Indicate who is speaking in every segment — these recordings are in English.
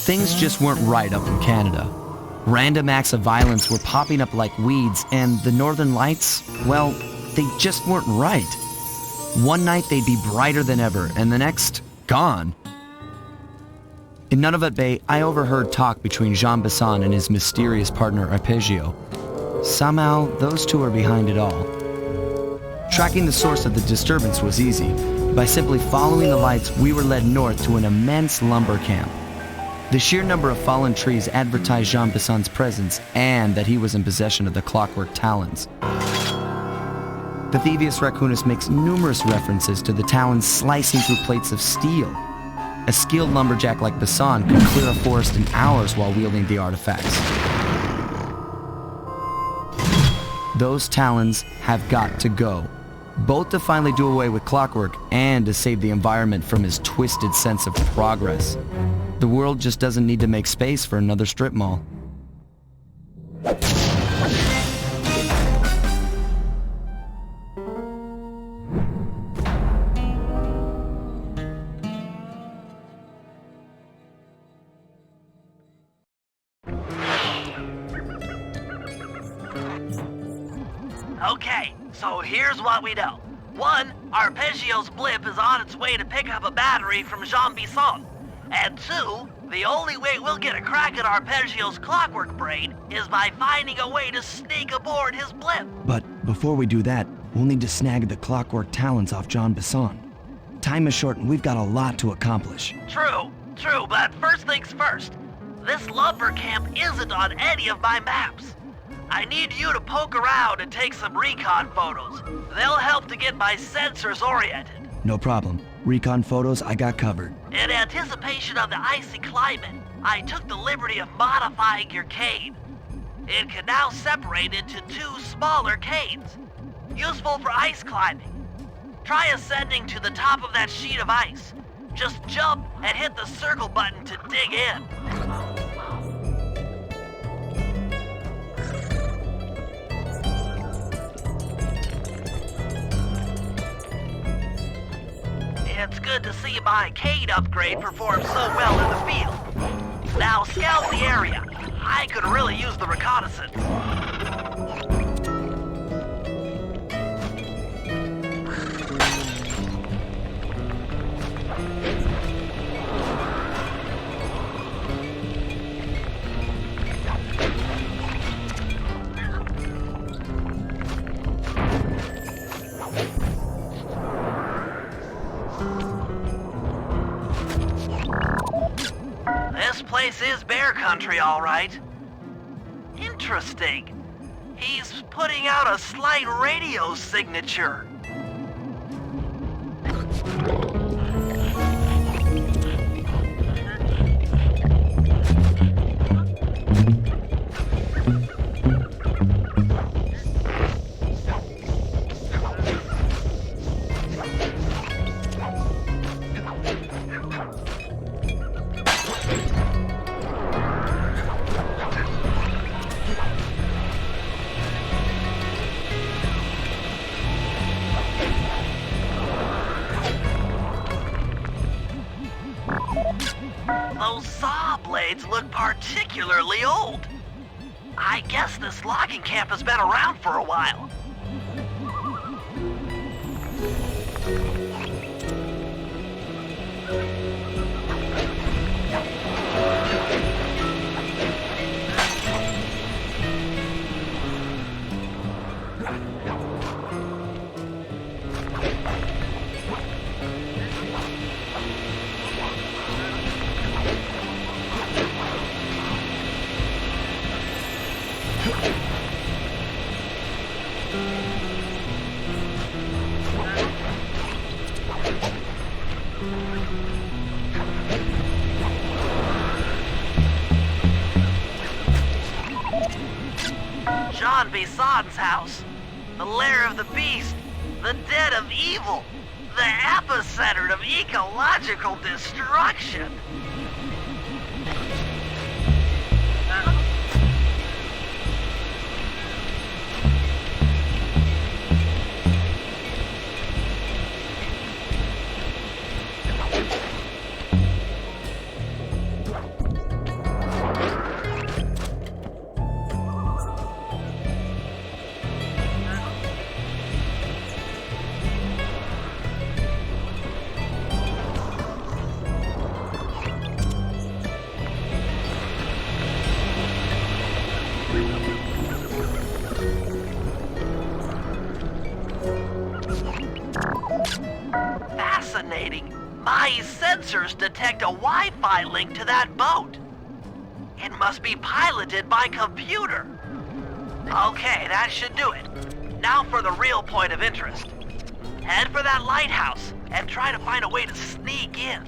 Speaker 1: Things just weren't right up in Canada. Random acts of violence were popping up like weeds, and the Northern Lights, well, they just weren't right. One night they'd be brighter than ever, and the next, gone. In Nunavut Bay, I overheard talk between Jean Besson and his mysterious partner Arpeggio. Somehow, those two are behind it all. Tracking the source of the disturbance was easy. By simply following the lights, we were led north to an immense lumber camp. The sheer number of fallen trees advertised Jean Besson's presence and that he was in possession of the clockwork talons. The Thieves raccoonus makes numerous references to the talons slicing through plates of steel. A skilled lumberjack like Besson could clear a forest in hours while wielding the artifacts. Those talons have got to go, both to finally do away with clockwork and to save the environment from his twisted sense of progress. The world just doesn't need to make space for another strip mall.
Speaker 2: Okay, so here's what we know. 1, Arpeggio's blimp is on its way to pick up a battery from Jean Besson. And 2, the only way we'll get a crack at Arpeggio's clockwork brain is by finding a way to sneak aboard his blimp.
Speaker 1: But before we do that, we'll need to snag the clockwork talons off Jean Besson. Time is short and we've got a lot to accomplish.
Speaker 2: True, but first things first. This lumber camp isn't on any of my maps. I need you to poke around and take some recon photos. They'll help to get my sensors oriented.
Speaker 1: No problem. Recon photos I got covered.
Speaker 2: In anticipation of the icy climate, I took the liberty of modifying your cane. It can now separate into 2 smaller canes, useful for ice climbing. Try ascending to the top of that sheet of ice. Just jump and hit the circle button to dig in. It's good to see my cane upgrade perform so well in the field. Now scout the area. I could really use the reconnaissance. This place is bear country, all right. Interesting. He's putting out a slight radio signature. Those saw blades look particularly old. I guess this logging camp has been around for a while. Jean Besson's house, the lair of the beast, the den of evil, the epicenter of ecological destruction. fascinating. My sensors detect a Wi-Fi link to that boat. It must be piloted by computer. Okay, that should do it. Now for the real point of interest. Head for that lighthouse and try to find a way to sneak in.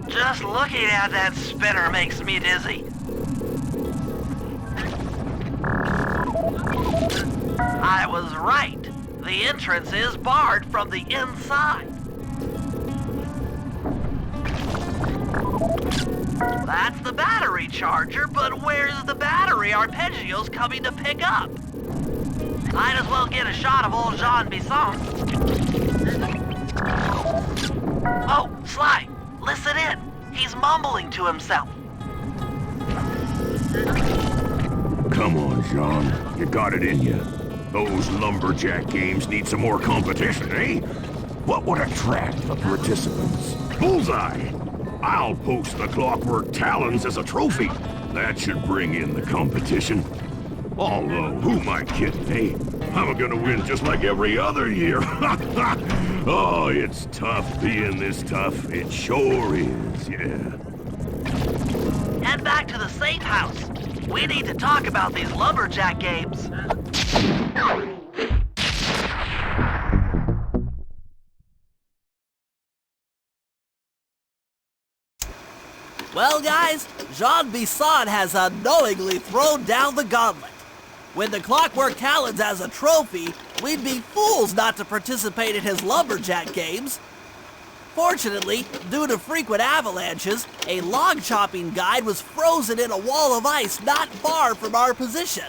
Speaker 2: Just looking at that spinner makes me dizzy. I was right. The entrance is barred from the inside. That's the battery charger, but where's the battery Arpeggio's coming to pick up? Might as well get a shot of old Jean Bisson. Oh, Sly, listen in. He's mumbling to himself.
Speaker 3: Come on, Jean. You got it in you. Those lumberjack games need some more competition, eh? What would attract the participants? Bullseye! I'll post the clockwork talons as a trophy. That should bring in the competition. Although, who am I kidding, eh? I'm gonna win just like every other year. Oh, it's tough being this tough. It sure is, yeah.
Speaker 2: Head back to the safe house. We need to talk about these lumberjack games. Well, guys, Jean Bisson has unknowingly thrown down the gauntlet. With the clockwork talons as a trophy, we'd be fools not to participate in his lumberjack games. Fortunately, due to frequent avalanches, a log chopping guide was frozen in a wall of ice not far from our position.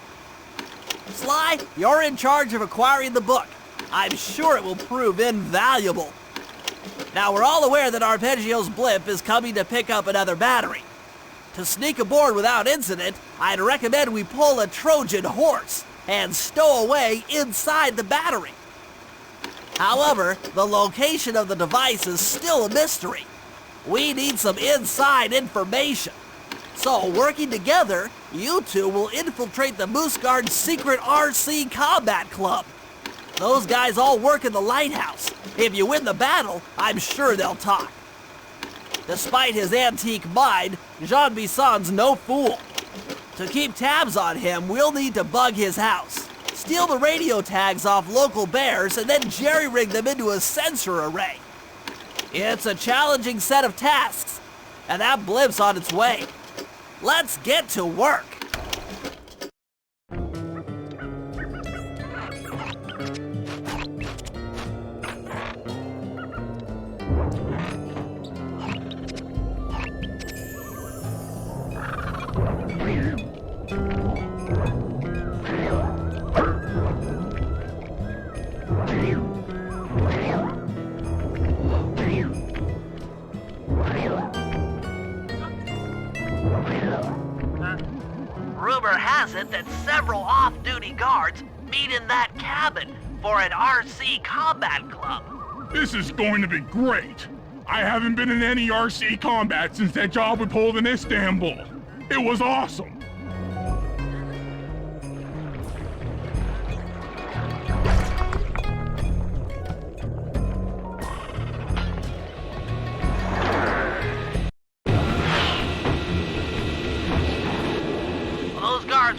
Speaker 2: Sly, you're in charge of acquiring the book. I'm sure it will prove invaluable. Now, we're all aware that Arpeggio's blimp is coming to pick up another battery. To sneak aboard without incident, I'd recommend we pull a Trojan horse and stow away inside the battery. However, the location of the device is still a mystery. We need some inside information. So, working together, you two will infiltrate the Moose Guard's secret RC Combat Club. Those guys all work in the lighthouse. If you win the battle, I'm sure they'll talk. Despite his antique mind, Jean Bisson's no fool. To keep tabs on him, we'll need to bug his house, steal the radio tags off local bears, and then jerry-rig them into a sensor array. It's a challenging set of tasks, and that blimp's on its way. Let's get to work. Rumor has it that several off-duty guards meet in that cabin for an RC combat club.
Speaker 4: This is going to be great. I haven't been in any RC combat since that job we pulled in Istanbul. It was awesome.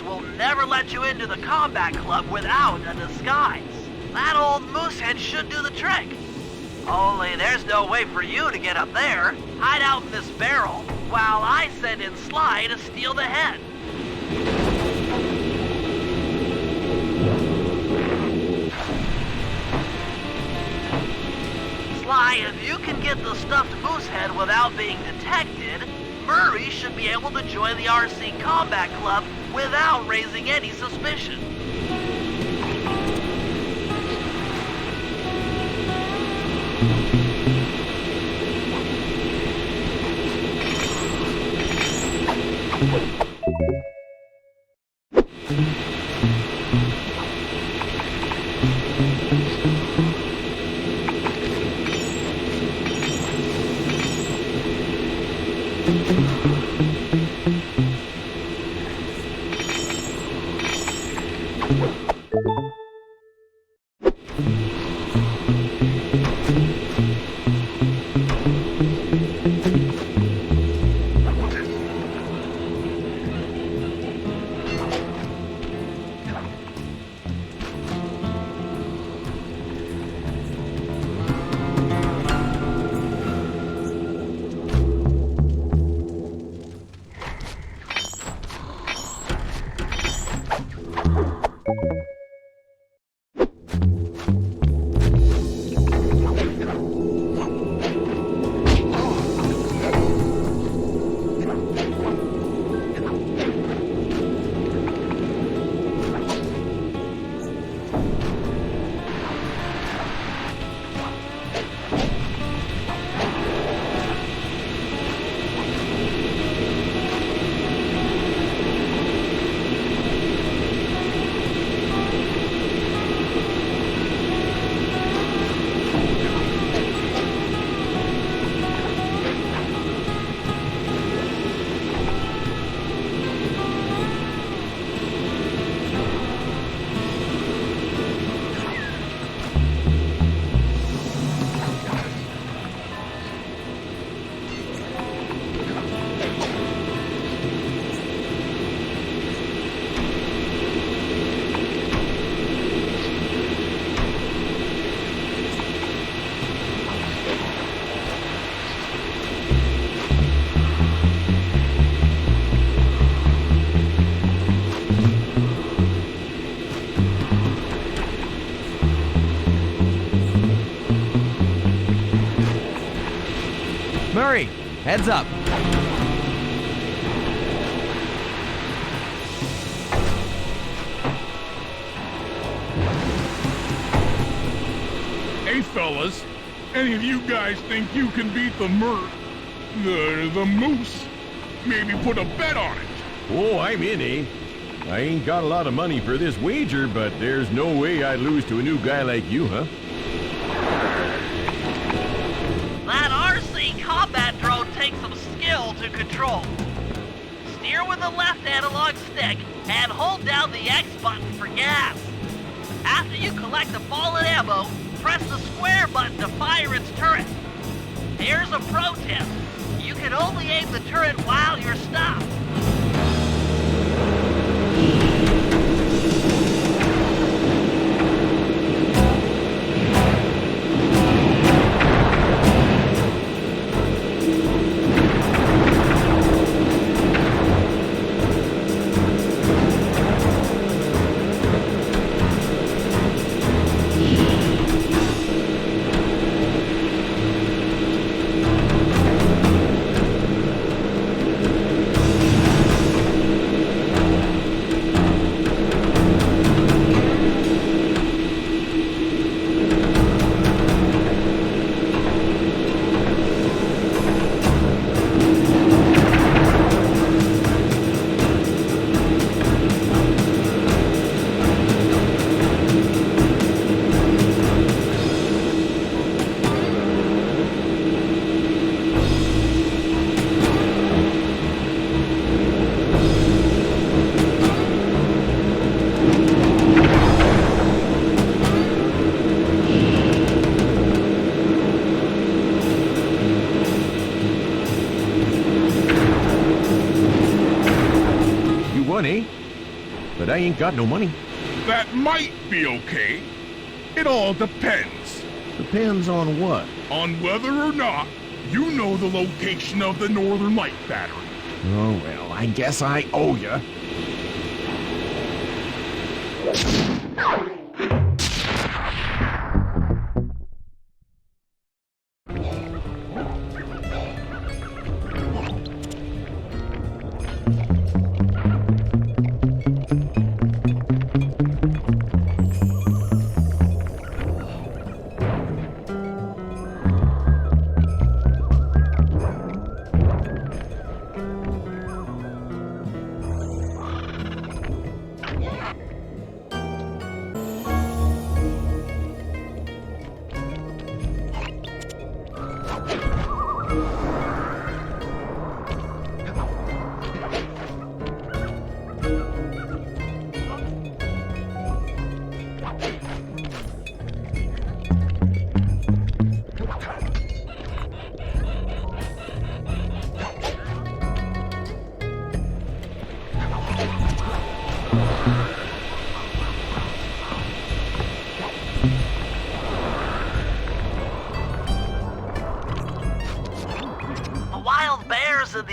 Speaker 2: Will never let you into the combat club without a disguise. That old moosehead should do the trick. Only there's no way for you to get up there. Hide out in this barrel while I send in Sly to steal the head. Sly, if you can get the stuffed moosehead without being detected, Murray should be able to join the RC Combat Club without raising any suspicion.
Speaker 1: Murray, heads up.
Speaker 4: Hey, fellas, any of you guys think you can beat the moose? Maybe put a bet on it.
Speaker 5: Oh, I'm in, eh? I ain't got a lot of money for this wager, but there's no way I'd lose to a new guy like you, huh?
Speaker 2: That RC combat drone takes some skill to control. Steer with the left analog stick and hold down the X button for gas. After you collect the fallen ammo, press the square button to fire its turret. Here's a pro tip. You can only aim the turret while you're stopped.
Speaker 5: Eh? But I ain't got no money.
Speaker 4: That might be okay. It all depends.
Speaker 5: Depends on what?
Speaker 4: On whether or not you know the location of the Northern Light battery.
Speaker 5: Oh, well, I guess I owe ya.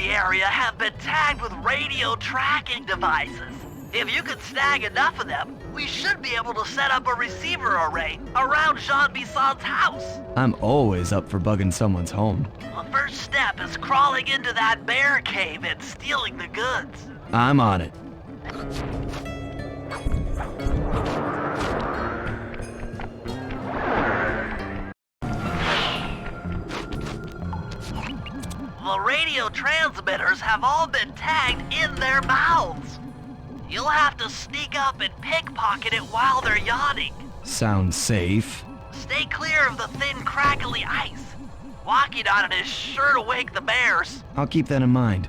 Speaker 2: the area have been tagged with radio tracking devices. If you could snag enough of them, we should be able to set up a receiver array around Jean Bisson's house.
Speaker 1: I'm always up for bugging someone's home.
Speaker 2: The first step is crawling into that bear cave and stealing the goods.
Speaker 1: I'm on it.
Speaker 2: The radio transmitters have all been tagged in their mouths. You'll have to sneak up and pickpocket it while they're yawning.
Speaker 1: Sounds safe.
Speaker 2: Stay clear of the thin, crackly ice. Walking on it is sure to wake the bears.
Speaker 1: I'll keep that in mind.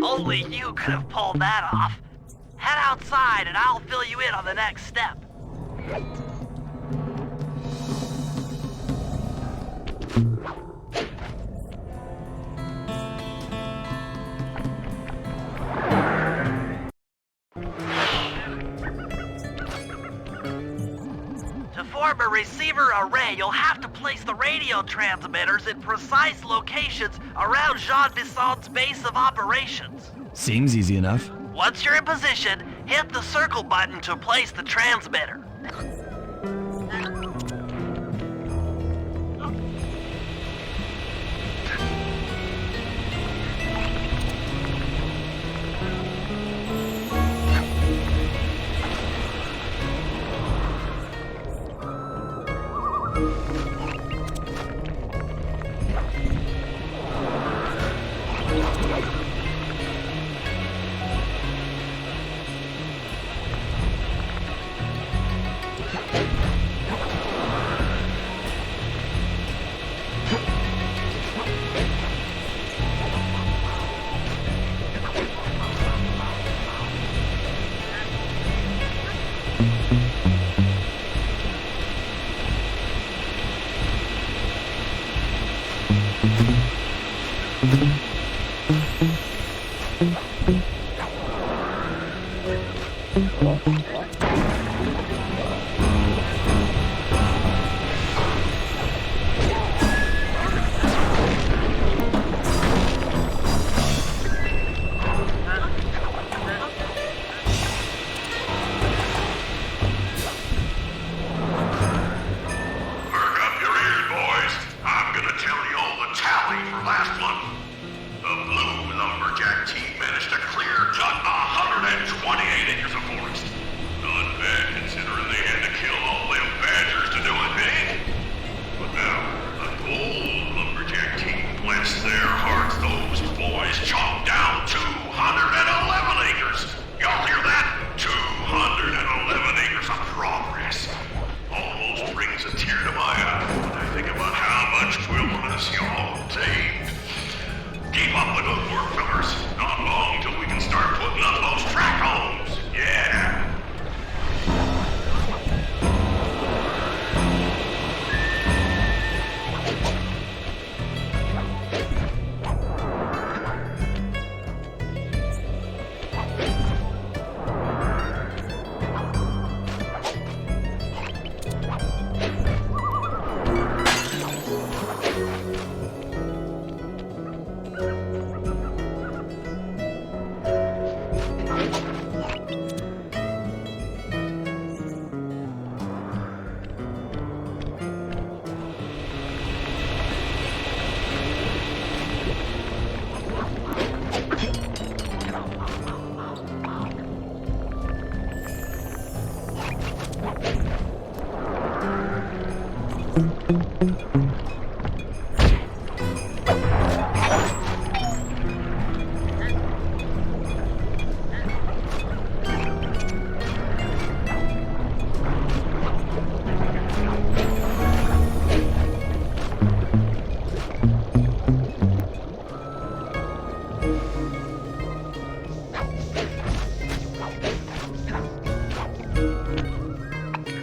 Speaker 2: Only you could have pulled that off. Head outside and I'll fill you in on the next step. To form a receiver array, you'll have to place the radio transmitters in precise locations around Jean Bisson's base of operations.
Speaker 1: Seems easy enough.
Speaker 2: Once you're in position, hit the circle button to place the transmitter.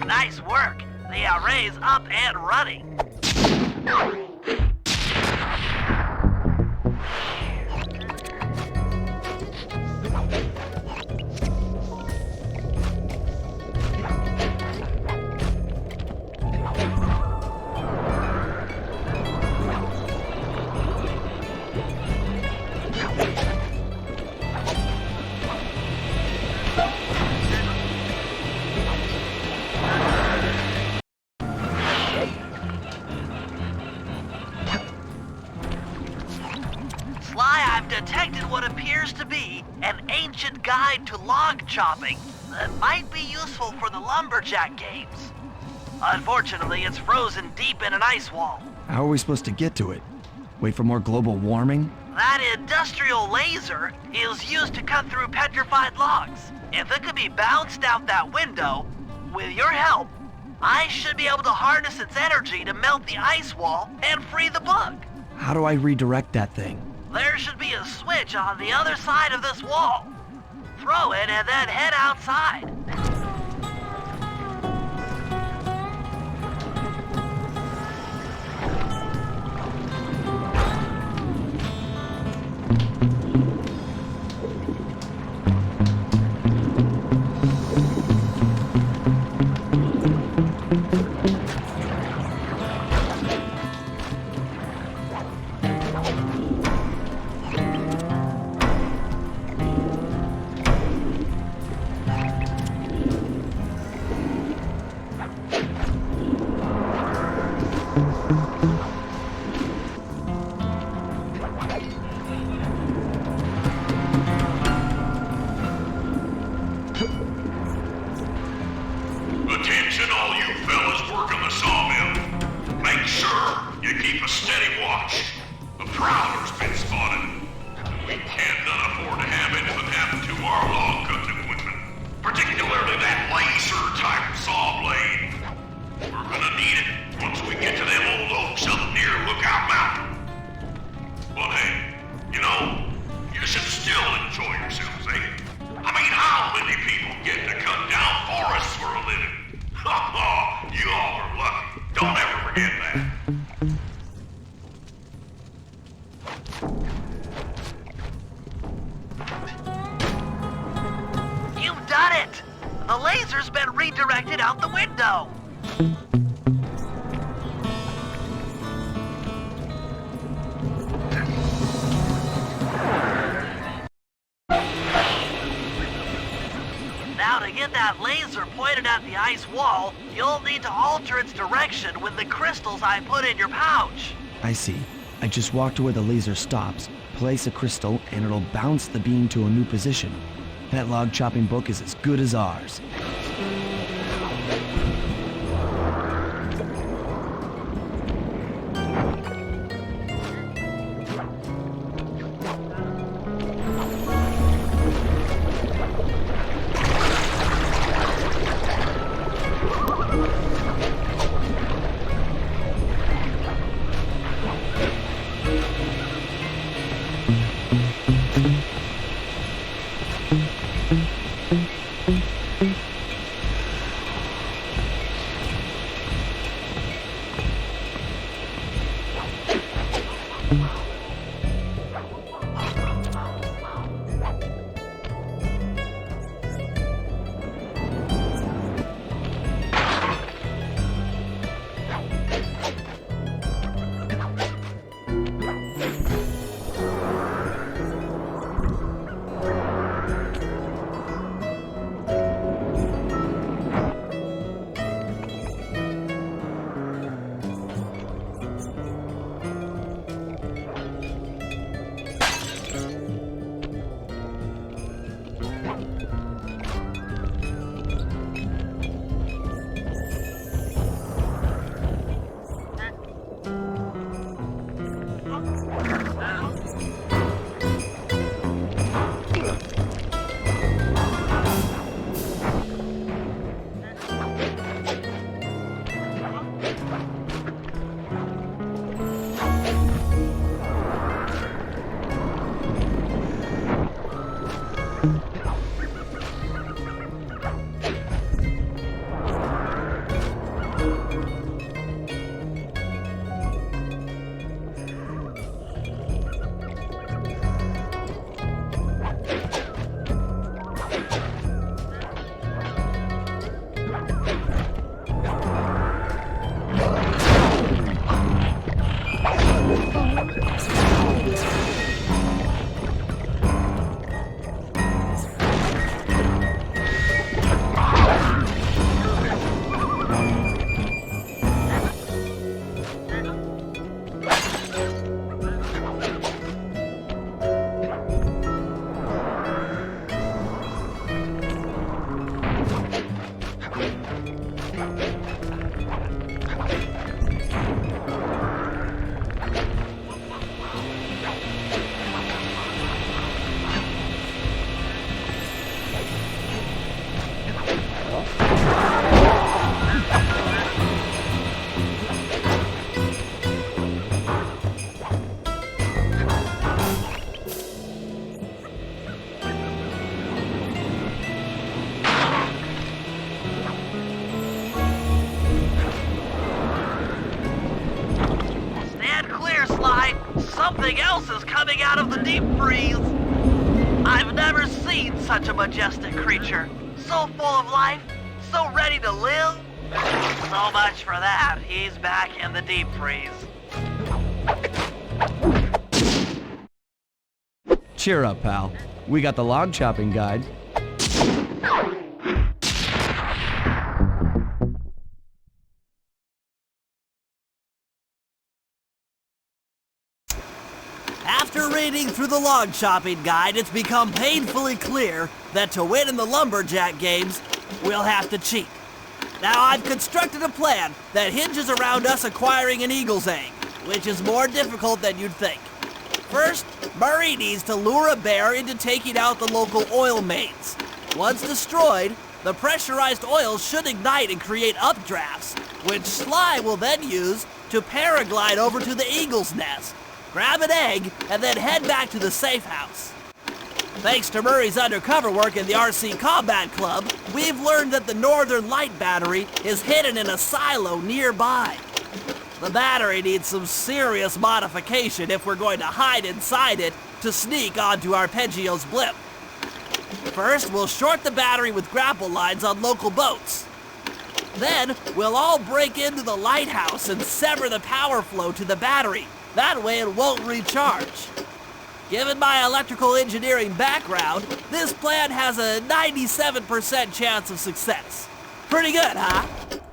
Speaker 2: Nice work. The array's up and running. Sly, I've detected what appears to be an ancient guide to log chopping that might be useful for the lumberjack games. Unfortunately, it's frozen deep in an ice wall.
Speaker 1: How are we supposed to get to it? Wait for more global warming?
Speaker 2: That industrial laser is used to cut through petrified logs. If it could be bounced out that window, with your help, I should be able to harness its energy to melt the ice wall and free the bug.
Speaker 1: How do I redirect that thing?
Speaker 2: There should be a switch on the other side of this wall. Throw it and then head outside.
Speaker 3: Attention all you fellas working the sawmill. Make sure you keep a steady watch. The prowler's been spotted. We can't afford to have anything happen to our log cutting equipment. Particularly that laser-type saw blade. We're gonna need it once we get to them old oaks up near Lookout Mountain. But hey, you know, you should still enjoy yourselves, eh? I mean, how many people get to cut down forests for a living? Ha ha! You all are lucky. Don't ever forget that.
Speaker 2: You've done it! The laser's been redirected out the window. Now to get that laser pointed at the ice wall, you'll need to alter its direction with the crystals I put in your pouch.
Speaker 1: I see. I just walk to where the laser stops, place a crystal, and it'll bounce the beam to a new position. That log chopping book is as good as ours.
Speaker 2: Stand clear, Sly. Something else is coming out of the deep freeze. I've never seen such a majestic creature. So full of life, so ready to live. So much for that. He's back in the deep freeze.
Speaker 1: Cheer up, pal. We got the log chopping guide.
Speaker 2: After reading through the log chopping guide, it's become painfully clear that to win in the lumberjack games, we'll have to cheat. Now, I've constructed a plan that hinges around us acquiring an eagle's egg, which is more difficult than you'd think. First, Murray needs to lure a bear into taking out the local oil mains. Once destroyed, the pressurized oil should ignite and create updrafts, which Sly will then use to paraglide over to the eagle's nest, grab an egg, and then head back to the safe house. Thanks to Murray's undercover work in the RC Combat Club, we've learned that the Northern Light battery is hidden in a silo nearby. The battery needs some serious modification if we're going to hide inside it to sneak onto Arpeggio's blimp. First, we'll short the battery with grapple lines on local boats. Then, we'll all break into the lighthouse and sever the power flow to the battery. That way it won't recharge. Given my electrical engineering background, this plan has a 97% chance of success. Pretty good, huh?